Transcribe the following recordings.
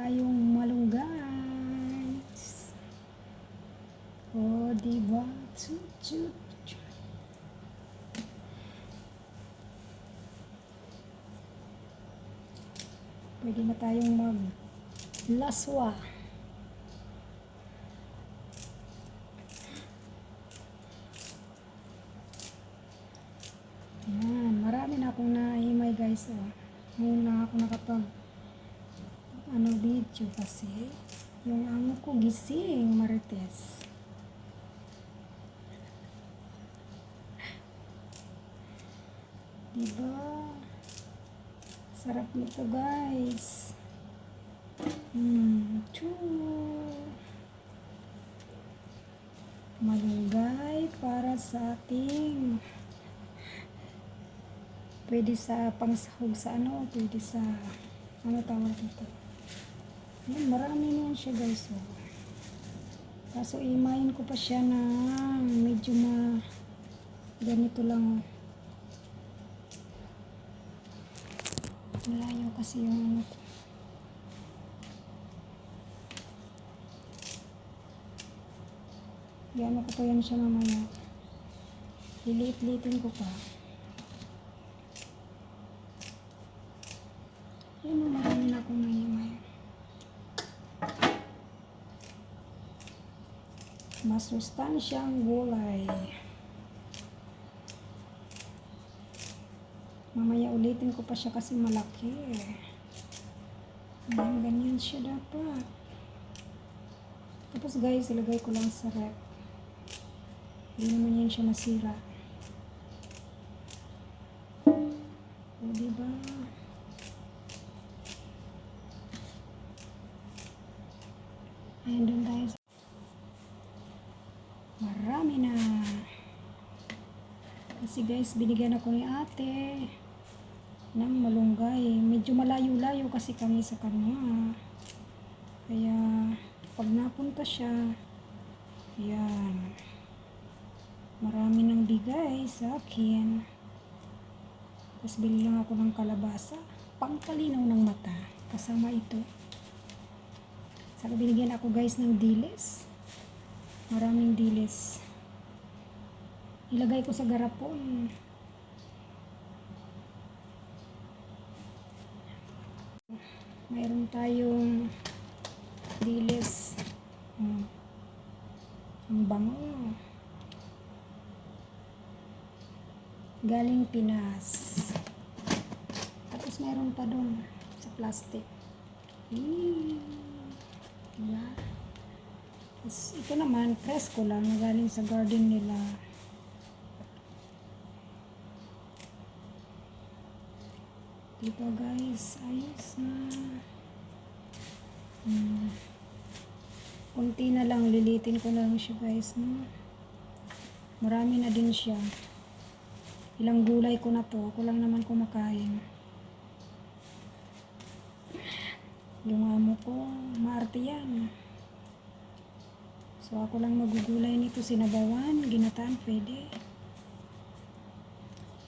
tayong malunggay. O, diba? Chut. Pwede na tayong maglaswa. Ayan, marami na akong nahimay guys. Ngayon lang ako nakapag video kasi yung amo ko gising, Marites. Diba? Sarap nito guys. Malunggay para sa ating pwede sa pangsahog sa pwede sa tawag dito. Ayan, marami na yan siya guys. Kaso imayin ko pa siya na medyo ganito lang. Malayo kasi yung yan ko pa yan siya mamaya. Liliit-liitin ko pa. Yan, marami na akong nahimay. Masustansyang gulay. Mamaya ulitin ko pa siya kasi malaki. Ganyan siya dapat. Tapos guys, ilagay ko lang sa rep. Hindi naman yan siya masira. O diba? Ayan doon tayo. Marami na. Kasi guys, binigyan ako ni ate ng malunggay. Medyo malayo-layo kasi kami sa kanya. Kaya, pag napunta siya, yan. Marami nang bigay sa akin. Tapos bili lang ako ng kalabasa. Pangkalinaw ng mata. Kasama ito. Saka binigyan ako guys ng dilis. Maraming dilis. Ilagay ko sa garapon. Mayroon tayong dilis. Ang bango. Galing Pinas. Tapos mayroon pa doon sa plastic. Diba? Tapos ito naman, presko lang. Galing sa garden nila. Diba guys? Ayos na. Kunti na lang. Lilitin ko na lang siya guys. No? Marami na din siya. Ilang gulay ko na to. Ako lang naman kumakain. Yung amo ko, maarte yan. So ako lang magugulay nito. Sinabawan, ginataan, pwede.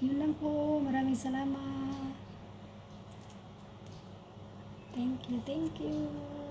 Yun lang po. Maraming salamat. Thank you.